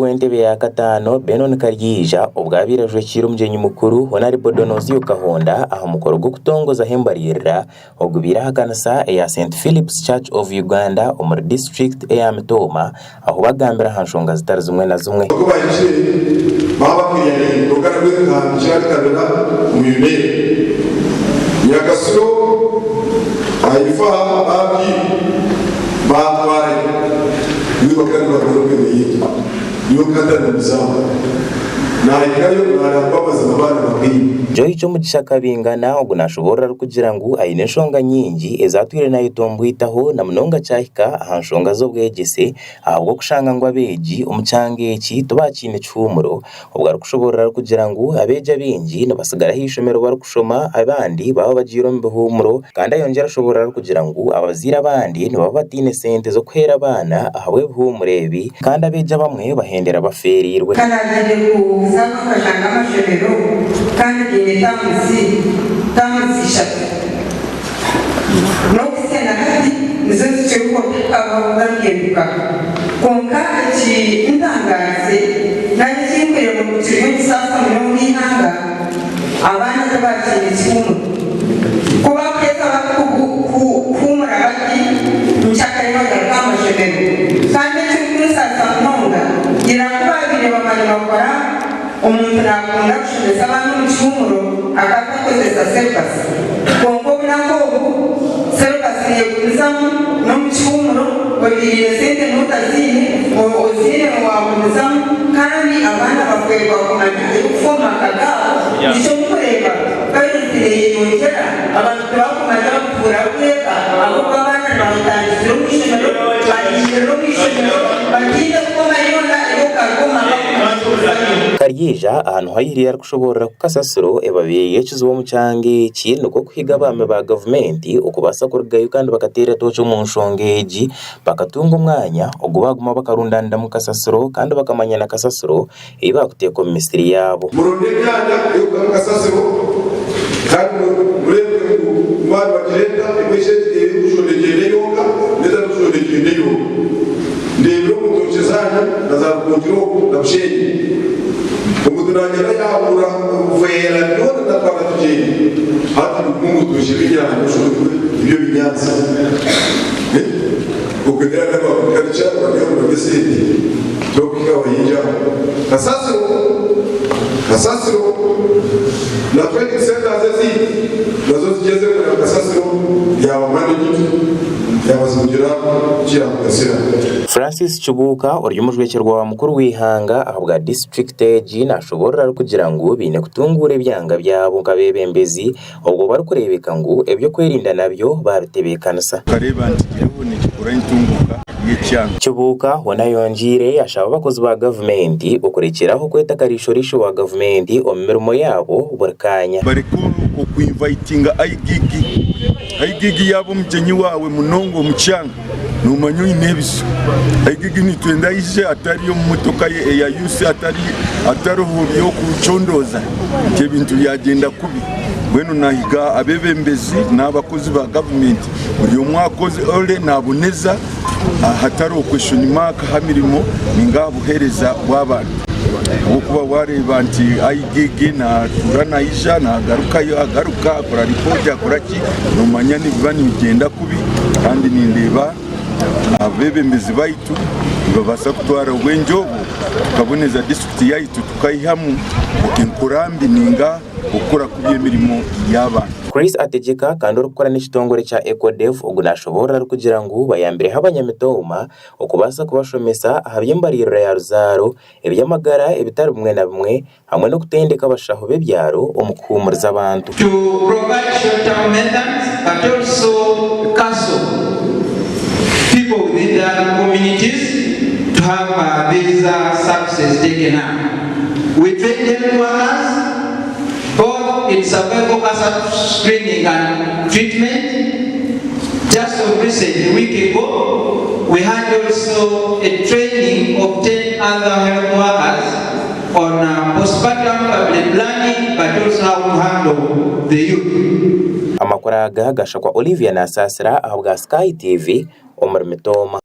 W'entebe ya katano Benon Karyija ubwabirajwe kiri umjenyi mukuru Honorable Donozio Kahonda aho mukoro gwo kutongoza hembarira ogubira hakanasa ya St Philip's Church of Uganda umur district ya Mtoma aho bagambira hanshonga zitari zimwe na zimwe baba kwiyani rugana rw'inka cyakabera umuyune yakasiro aifa abi batware n'ibakana bakorobeye yokatana bizaho naikayo narababaza abana bakwiye Joy cyo mu gishaka bingana ubwo nashobora kugira ngo ayine nshonga nyingi ezatwire nayo tombwitaho na munonga cyahika ahanshonga zo bwegese ahubwo kushanga ngo abeji umucangeki tubakine cyumuro ubwo arikushobora kugira ngo abeja bingi nabasigara hishomero barikushoma abandi baba bagiro mbihumuro kandi ayongera ashobora kugira ngo abazira abandi nibaba batine sente zo kwera abana ahawe bihumurebi kandi abeja bamwe bahendera baferirwe kanagire kuzama kashanga amashomero kandi tamuzi shatu nokisena kati nizo zicheko ababangenduka konka iki intangaze nakimbere mu kirimo sasa mu ihanga abana tabakiri kimu kuba kweza kumura bati nchaka yoga kama shemero kandi cyukusa samonga irakubabire bamani bakora umuntu nakunda gushobeza abantu mu cyumuro akatakozesa serivasi kongo nako serivasi yekuzamu no mu cyumuro bagirire sente mutazine ozine wabuzamu kandi abana bakwegwa kumanya ukufoma kagabo icyo mukureba bayitire yongera abantu bakumanya kuvura kweka abo abana batangira umwishimiro bagirira umwishimiro bagiye kubona yona yokagoma Karyija ahantu hayiriye arikushobora kukasasiro ebabiye kizuwo mucange kintu ko kwiga abame ba government ukubasa kurugayo kandi bakatera tocho mu nshongeji bakatunga umwanya ugubaguma bakarundanda mu kasasiro kandi bakamanya na kasasiro ibakutiye ko ministry yabo muronde byanya yo kasasiro kandi murebwe umwana bagirenda imeshe y'ushondegene yoga neza n'ushondegene yoga ndebyo mutochezana nazakongiro nabsheni umuduranya yabura uvera none natwara tujeni hati mungu tushibijana n'ushondwe ibyo binyanza ukugera n'aba karicha byo bageseti tokiga bayija kasasiro na training center zezi nazo zigeze ku kasasiro yaba management yabazugira kira kasira Francis Chubuka uryumujwekerwa mukuru wihanga ahabwa district age nashobora kugira ngo bine kutungure byanga byabo ngabebembezi ubwo bari kurebeka ngo ebyo kwerinda nabyo baritebekanasa kareba ntigireho ni kikora intunguka y'icyanga Chubuka wanayonjire ashaba bakozi ba government ukurikiraho kweta karishorisho wa government omirimo yabo burkanya bari ku invitinga ayigigi yabo mjenyi wawe munongo mucyanga numanyo inebiso ayigigi nitwenda ije atari yo mumotoka ye ya yuse ataruhubiyo kucondoza ke bintu yagenda kubi bwenu nahiga abebembezi n'abakozi ba government buri umwakozi ole naboneza hatari question mark hamirimo ningabuhereza w'abantu ukuba wareba nti ayigigi na turana isha na agaruka akora report akora ki numanya nibani bigenda kubi kandi nindeba abebembezi baitu babasa kutwara wenjobo tukaboneza district yaitu tukayihamu inkurambi ninga ukora kubyemirimo y'abantu Chris ategeka kandi urukora n'ikitongore cya EcoDev ugunashobora kugira ngo bayambire habanyamitoma ukubasa kubashomesa ahabyimbariro ya Ruzaro ibyamagara ibitari bumwe na bumwe hamwe no kutendeka abashaho bebyaro umukumuriza abantu to provide short-term methods but also counsel people within their communities to have these services taken up. We train them workers both in cervical cancer screening and treatment. Just recently, a week ago, we had also a training of 10 other health workers on postpartum family planning, but also how to handle the youth. Amakora gashakwa Olivia na Sasra ahabwa Sky TV Omar Mitoma.